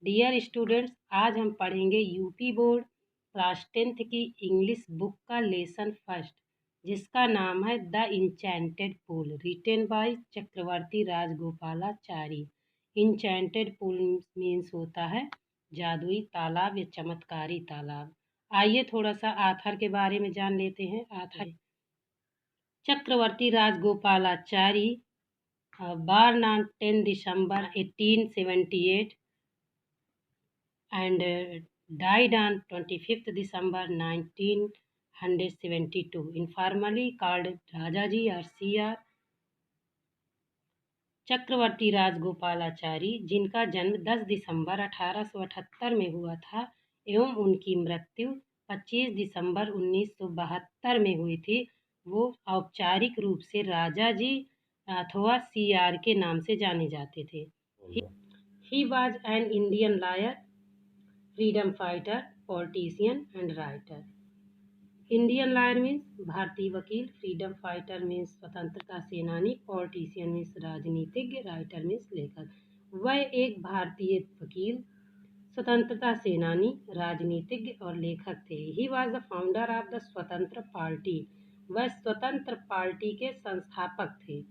Dear students, आज हम पढ़ेंगे यूपी बोर्ड क्लास 10th की इंग्लिश बुक का लेसन फर्स्ट, जिसका नाम है the enchanted pool, written by Chakravarti Rajagopalachari. Enchanted pool means होता है जादुई तालाब या चमत्कारी तालाब। आइए थोड़ा सा आथर के बारे में जान लेते हैं। Author Chakravarti Rajagopalachari, born on 10 December 1878 and died on 25th December 1972, informally called Rajaji or CR। चक्रवर्ती राजगोपालाचारी, जिनका जन्म 10 दिसंबर 1878 में हुआ था एवं उनकी मृत्यु 25 दिसंबर 1972 में हुई थी, वो औपचारिक रूप से राजा जी अथवा CR के नाम से जाने जाते थे। He was an Indian lawyer, freedom fighter, politician and writer। Indian lawyer means भारतीय वकील, फ्रीडम फाइटर मीन्स स्वतंत्रता सेनानी, पॉलिटिशियन मीन्स राजनीतिज्ञ, राइटर मीन्स लेखक। वह एक भारतीय वकील, स्वतंत्रता सेनानी, राजनीतिज्ञ और लेखक थे। He was the founder of the स्वतंत्र पार्टी, वह स्वतंत्र पार्टी के संस्थापक थे।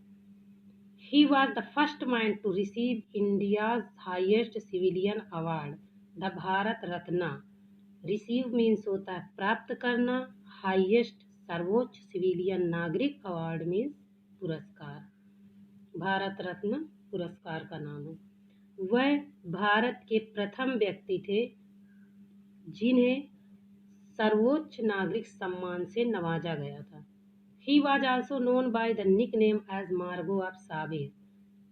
He was the first man to receive India's highest civilian award, the Bharat Ratna। Receive means होता है प्राप्त करना, हाईएस्ट सर्वोच्च, सिविलियन नागरिक, अवार्ड मीन्स पुरस्कार। भारत रत्न पुरस्कार का नाम है। वह भारत के प्रथम व्यक्ति थे जिन्हें सर्वोच्च नागरिक सम्मान से नवाजा गया था। He was also known by the nickname as मार्गो ऑफ साबिर।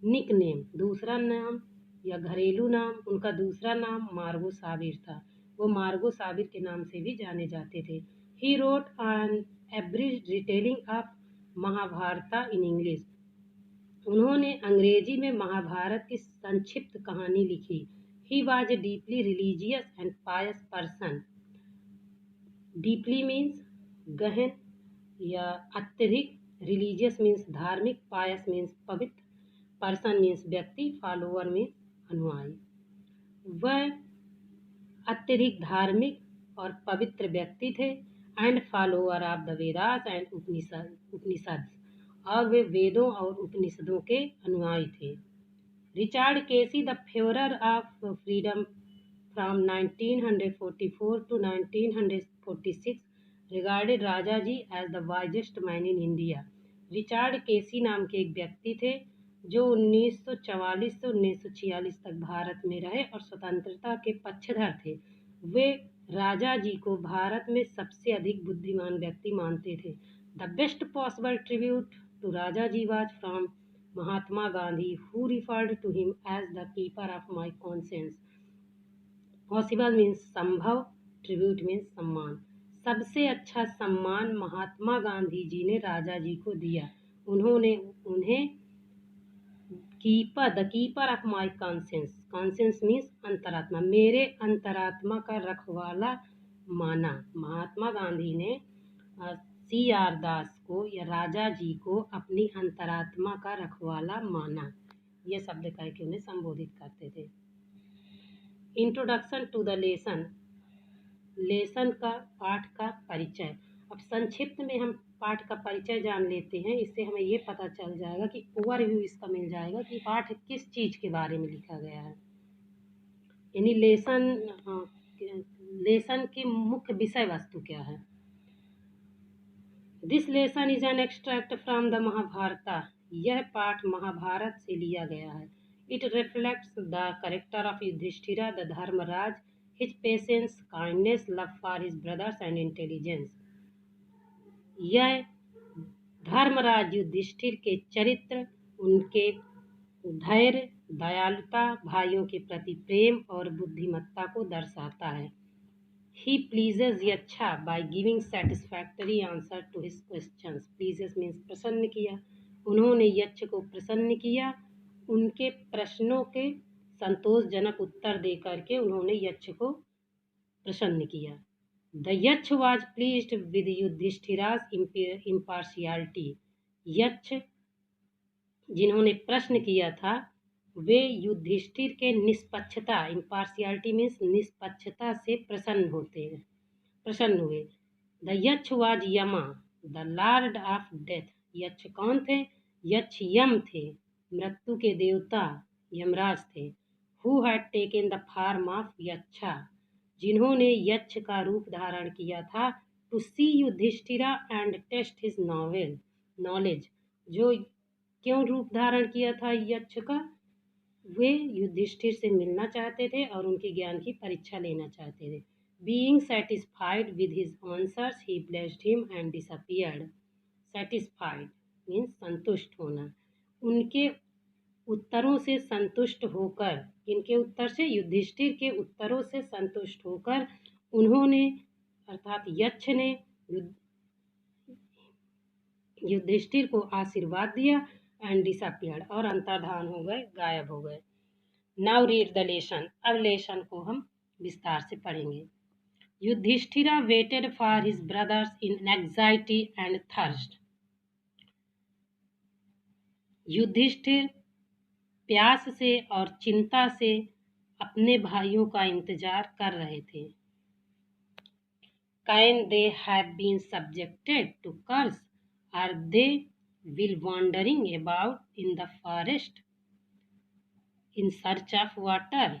निकनेम दूसरा नाम या घरेलू नाम, उनका दूसरा नाम मार्गो साबिर था। वो मार्गो साबिर के नाम से भी जाने जाते थे। He wrote an abridged retelling of Mahabharata in English। उन्होंने अंग्रेजी में महाभारत की संक्षिप्त कहानी लिखी। He was a deeply religious and pious person। Deeply means गहन या अत्यधिक, रिलीजियस मीन्स धार्मिक, पायस मीन्स पवित्र, पर्सन मीन्स व्यक्ति, फॉलोअर मीन्स अनुयायी। वह अत्यधिक धार्मिक और पवित्र व्यक्ति थे and follower of the Vedas and Upanishad, और वे वेदों और उपनिषदों के अनुयायी थे। Richard Casey, the favourer of freedom from 1944 to 1946, regarded Rajaji as the wisest man in India। Richard Casey नाम के एक व्यक्ति थे जो 1944 से 1946 तक भारत में रहे और स्वतंत्रता के पक्षधर थे। वे राजा जी को भारत में सबसे अधिक बुद्धिमान व्यक्ति मानते थे। The best possible tribute to Raja ji was from Mahatma Gandhi, who referred to him as the keeper of my conscience. Possible means संभव, ट्रिब्यूट मीन्स सम्मान। सबसे अच्छा सम्मान महात्मा गांधी जी ने राजा जी को दिया। उन्होंने उन्हें the keeper of my conscience, conscience means अंतरात्मा, मेरे अंतरात्मा का रखवाला माना। महात्मा गांधी ने CR दास को या राजा जी को अपनी अंतरात्मा का रखवाला माना। ये शब्द कह के उन्हें संबोधित करते थे। Introduction to the lesson, lesson का पाठ का परिचय। अब संक्षिप्त में हम पाठ का परिचय जान लेते हैं। इससे हमें ये पता चल जाएगा कि ओवरव्यू इसका मिल जाएगा कि पाठ किस चीज़ के बारे में लिखा गया है। यानी लेसन की मुख्य विषय वस्तु क्या है। This lesson is an extract from the Mahabharata. यह पाठ महाभारत से लिया गया है। It reflects the character of Yudhishthira, the Dharmaraj, his patience, kindness, love for his brothers and intelligence। यह धर्मराज युधिष्ठिर के चरित्र, उनके धैर्य, दयालुता, भाइयों के प्रति प्रेम और बुद्धिमत्ता को दर्शाता है। He pleases यच्छा by giving satisfactory answer to his questions। Pleases means प्रसन्न किया। उन्होंने यक्ष को प्रसन्न किया, उनके प्रश्नों के संतोषजनक उत्तर दे करके उन्होंने यक्ष को प्रसन्न किया। द यक्ष वॉज प्लीज्ड विद युधिष्ठिरास इम्पार्शियलिटी। यक्ष जिन्होंने प्रश्न किया था वे युधिष्ठिर के निष्पक्षता, इम्पार्शियलिटी मीन्स निष्पक्षता से प्रसन्न हुए। द यक्ष वाज यमा द लॉर्ड ऑफ डेथ। यक्ष कौन थे? यक्ष यम थे, मृत्यु के देवता यमराज थे। Who had taken the form of Yaksha, जिन्होंने यक्ष का रूप धारण किया था। To see Yudhishthira and test his knowledge, जो क्यों रूप धारण किया था यक्ष का? वे युधिष्ठिर से मिलना चाहते थे और उनके ज्ञान की परीक्षा लेना चाहते थे। Being satisfied with his answers he blessed him and disappeared. Satisfied means संतुष्ट होना। उनके उत्तरों से संतुष्ट होकर, इनके उत्तर से, युधिष्ठिर के उत्तरों से संतुष्ट होकर उन्होंने अर्थात यक्ष ने युधिष्ठिर को आशीर्वाद दिया एंड डिसअपियर्ड, और अंतर्धान हो गए, गायब हो गए। Now read the lesson. अब लेसन को हम विस्तार से पढ़ेंगे। Yudhishthira waited for his brothers in anxiety and thirst. Yudhishthir प्यास से और चिंता से अपने भाइयों का इंतजार कर रहे थे। Can they have been subjected to curse, are they will wondering about in the forest in search of water.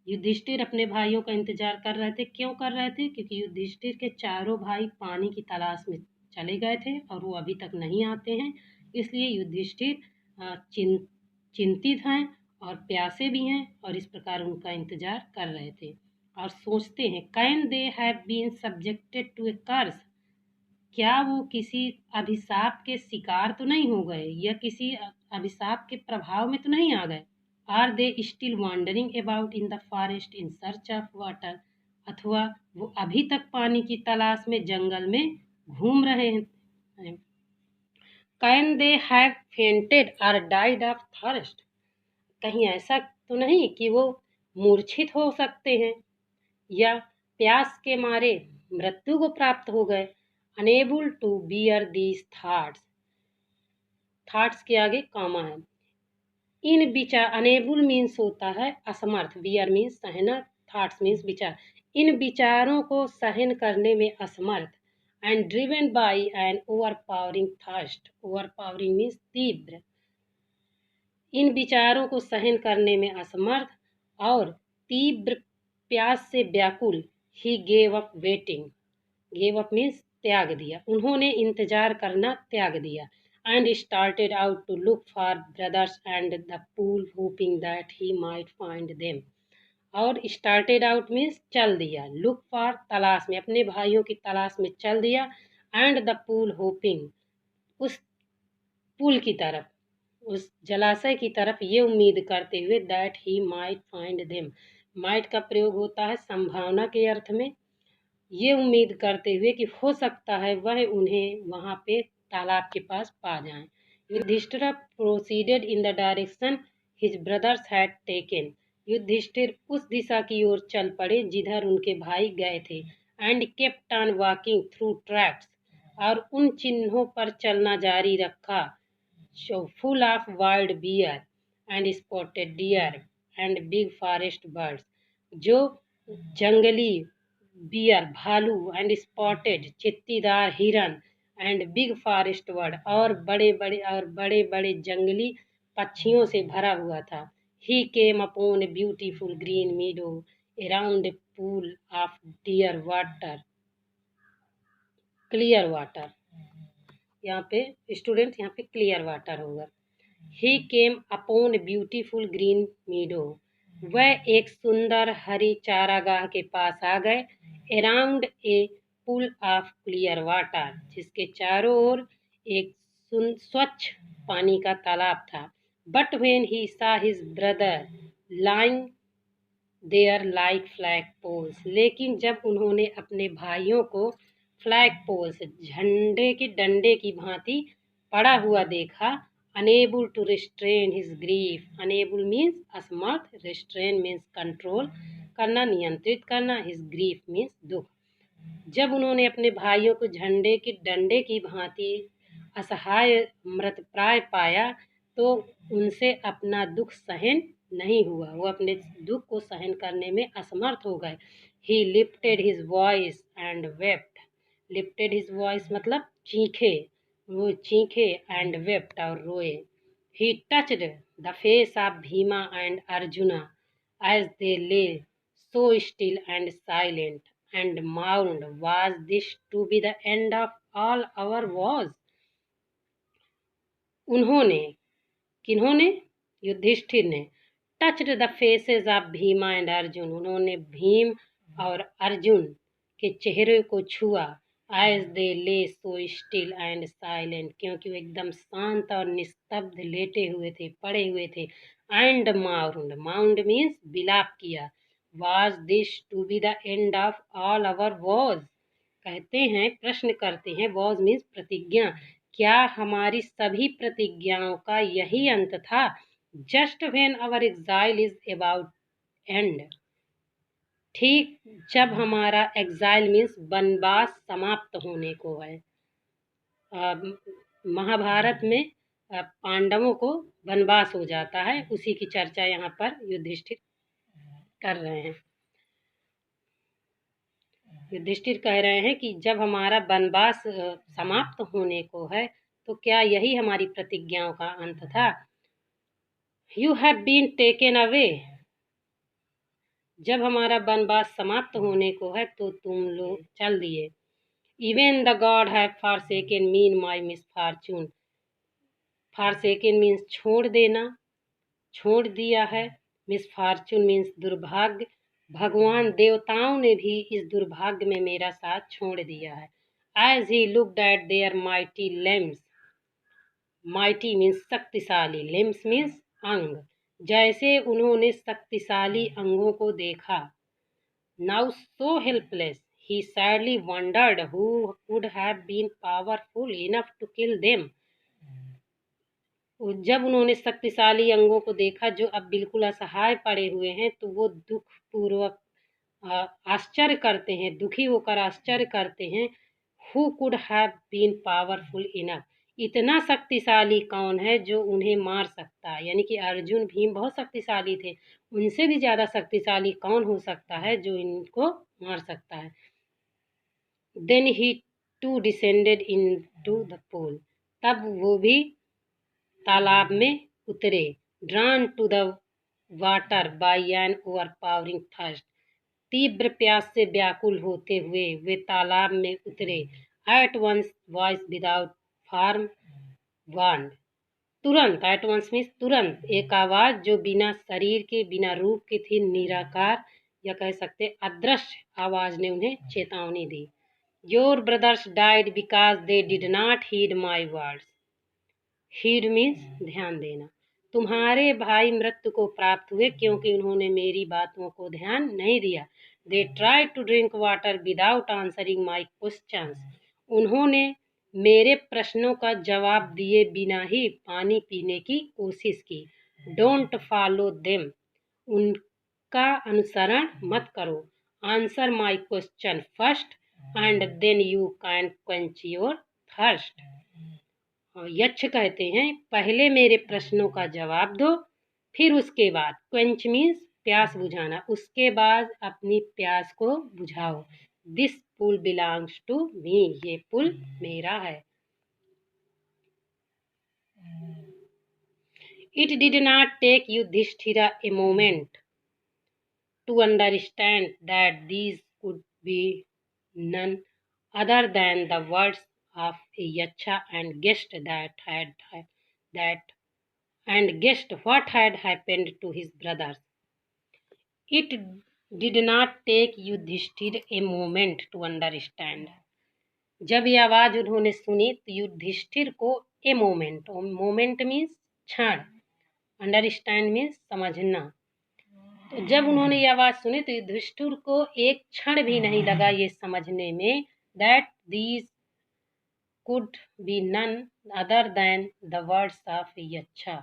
Yudhishthira अपने भाइयों का इंतजार कर रहे थे। क्यों कर रहे थे? क्योंकि युधिष्ठिर के चारों भाई पानी की तलाश में चले गए थे और वो अभी तक नहीं आते हैं, इसलिए युधिष्ठिर चिंतित हैं और प्यासे भी हैं और इस प्रकार उनका इंतजार कर रहे थे और सोचते हैं can they have been subjected to a curse, क्या वो किसी अभिशाप के शिकार तो नहीं हो गए या किसी अभिशाप के प्रभाव में तो नहीं आ गए। Are they still wondering about in the forest in search of water, अथवा वो अभी तक पानी की तलाश में जंगल में घूम रहे हैं। कैन दे हैव फेंटेड और डाइड ऑफ थर्स्ट, कहीं ऐसा तो नहीं कि वो मूर्छित हो सकते हैं या प्यास के मारे मृत्यु को प्राप्त हो गए। Unable to bear these thoughts, thoughts के आगे कॉमा है। इन विचार, अनेबल मीन्स होता है असमर्थ, बियर मीन्स सहना, थॉट्स मीन्स विचार। इन विचारों को सहन करने में असमर्थ। And driven by an overpowering thirst, overpowering means तीव्र। इन विचारों को सहन करने में असमर्थ और तीव्र प्यास से व्याकुल, he gave up waiting, gave up means त्याग दिया, उन्होंने इंतजार करना त्याग दिया। And started out to look for brothers and the pool hoping that he might find them. और स्टार्टेड आउट मीन्स चल दिया, लुक फॉर तलाश में, अपने भाइयों की तलाश में चल दिया। एंड द पूल होपिंग, उस पुल की तरफ, उस जलाशय की तरफ ये उम्मीद करते हुए that he might find them, might का प्रयोग होता है संभावना के अर्थ में। ये उम्मीद करते हुए कि हो सकता है वह उन्हें वहां पे तालाब के पास पा जाएं। Yudhishthira proceeded in the direction his brothers had taken, Yudhishthira उस दिशा की ओर चल पड़े जिधर उनके भाई गए थे। And kept on walking through tracks, और उन चिन्हों पर चलना जारी रखा, full of wild bear and spotted deer and big forest birds, जो जंगली बियर भालू एंड स्पॉटेड चित्तीदार हिरन एंड बिग फॉरेस्ट बर्ड और बड़े बड़े जंगली पक्षियों से भरा हुआ था। He came upon a beautiful green meadow around a pool of dear water, clear water, यहाँ पे स्टूडेंट, यहाँ पे क्लियर वाटर होगा। He came upon beautiful green meadow, वह एक सुंदर हरी चारागाह के पास आ गए। Around a pool of clear water, जिसके चारों ओर एक स्वच्छ पानी का तालाब था। But when he saw his brother lying there like flag poles, लेकिन जब उन्होंने अपने भाइयों को फ्लैग पोल्स, झंडे के डंडे की भांति पड़ा हुआ देखा। Unable to restrain his grief, unable means असमर्थ, रिस्ट्रेन मीन्स कंट्रोल करना, नियंत्रित करना, हिज ग्रीफ मीन्स दुख। जब उन्होंने अपने भाइयों को झंडे के डंडे की भांति असहाय मृतप्राय पाया तो उनसे अपना दुख सहन नहीं हुआ, वो अपने दुख को सहन करने में असमर्थ हो गए। He lifted his voice and wept. Lifted his voice मतलब चीखे, वो चीखे, एंड वेप्ट और रोए। He touched the face of Bhima and Arjuna as they lay so still and silent, and mourned, was this to be the end of all our wars? उन्होंने, किन्होंने, युधिष्ठिर ने, touched the faces of Bhima and Arjun, उन्होंने भीम और अर्जुन के चेहरे को छुआ। एज दे ले so still and silent, क्योंकि वो एकदम शांत और निस्तब्ध लेटे हुए थे, पड़े हुए थे। एंड माउंड, माउंड मीन्स विलाप किया। Was this to be the end of all our wars? कहते हैं, प्रश्न करते हैं, was मीन्स प्रतिज्ञा, क्या हमारी सभी प्रतिज्ञाओं का यही अंत था? Just when our exile is about end, ठीक जब हमारा एग्जाइल मीन्स वनवास समाप्त होने को है। महाभारत में पांडवों को वनवास हो जाता है, उसी की चर्चा यहाँ पर युधिष्ठिर कर रहे हैं। युधिष्ठिर कह रहे हैं कि जब हमारा वनवास समाप्त होने को है, तो क्या यही हमारी प्रतिज्ञाओं का अंत था? You have been taken away, जब हमारा वनवास समाप्त होने को है तो तुम लोग चल दिए। Even the God have forsaken me in my misfortune, forsaken means छोड़ देना, छोड़ दिया है। मिसफॉर्चून मीन्स दुर्भाग्य, भगवान देवताओं ने भी इस दुर्भाग्य में मेरा साथ छोड़ दिया है। As he looked at their mighty limbs, mighty means शक्तिशाली, लिम्स मीन्स अंग, जैसे उन्होंने शक्तिशाली अंगों को देखा। Now so helpless, he sadly wondered who would have been powerful enough to kill them. जब उन्होंने शक्तिशाली अंगों को देखा जो अब बिल्कुल असहाय पड़े हुए हैं, तो वो दुख पूर्वक आश्चर्य करते हैं, दुखी होकर आश्चर्य करते हैं। Who could have been powerful enough, इतना शक्तिशाली कौन है जो उन्हें मार सकता है? यानी कि अर्जुन भीम बहुत शक्तिशाली थे, उनसे भी ज़्यादा शक्तिशाली कौन हो सकता है जो इनको मार सकता है? Then he too descended into the pool, तब वो भी तालाब में उतरे। Drawn to the water by an overpowering thirst, तीव्र प्यास से व्याकुल होते हुए वे तालाब में उतरे। At once voice without form warned, तुरंत, एट वंस मीन्स तुरंत, एक आवाज जो बिना शरीर के, बिना रूप के थी, निराकार या कह सकते अदृश्य आवाज ने उन्हें चेतावनी दी। Your brothers died because they did not heed my words, heed means ध्यान देना, तुम्हारे भाई मृत्यु को प्राप्त हुए क्योंकि उन्होंने मेरी बातों को ध्यान नहीं दिया। They try to drink water without answering my questions, उन्होंने मेरे प्रश्नों का जवाब दिए बिना ही पानी पीने की कोशिश की। डोंट फॉलो देम, उनका अनुसरण मत करो। Answer my question first and then you can quench your thirst. Yaksha कहते हैं, पहले मेरे प्रश्नों का जवाब दो, फिर उसके बाद, क्वेंच मीन्स प्यास बुझाना, उसके बाद अपनी प्यास को बुझाओ। This pool belongs to me, ये पुल मेरा है। It did not take Yudhishthir a moment to understand that these could be none other than the words of a yaksha, and guessed what had happened to his brothers. It did not take Yudhishthir a moment to understand. जब ये आवाज उन्होंने सुनी तो युधिष्ठिर को a moment, moment means क्षण, understand means समझना। तो जब उन्होंने ये आवाज सुनी तो युधिष्ठिर को एक क्षण भी नहीं लगा ये समझने में that these could be none other than the words of यक्षा।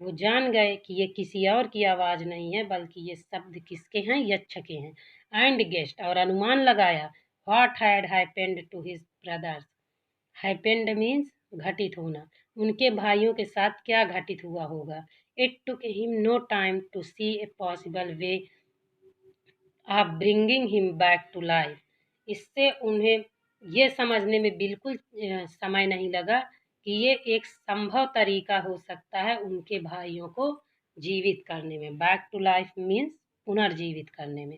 वो जान गए कि ये किसी और की आवाज नहीं है, बल्कि ये शब्द किसके हैं? यक्ष के हैं। एंड गेस्ट, और अनुमान लगाया, what had happened to his brothers, happened means घटित होना, उनके भाइयों के साथ क्या घटित हुआ होगा। It took him no time to see a possible way of bringing him back to life. इससे उन्हें ये समझने में बिल्कुल समय नहीं लगा कि ये एक संभव तरीका हो सकता है उनके भाइयों को जीवित करने में। बैक टू लाइफ मीन्स पुनर्जीवित करने में।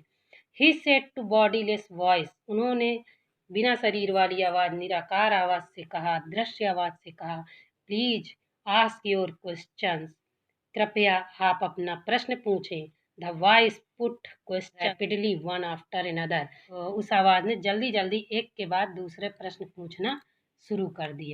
He said to bodiless voice, उन्होंने बिना शरीर वाली आवाज, निराकार आवाज से कहा, दृश्य आवाज से कहा, प्लीज आस्क योर क्वेश्चंस, कृपया आप अपना प्रश्न पूछें। The voice put question rapidly one after another, उस आवाज ने जल्दी जल्दी एक के बाद दूसरे प्रश्न पूछना शुरू कर दिया।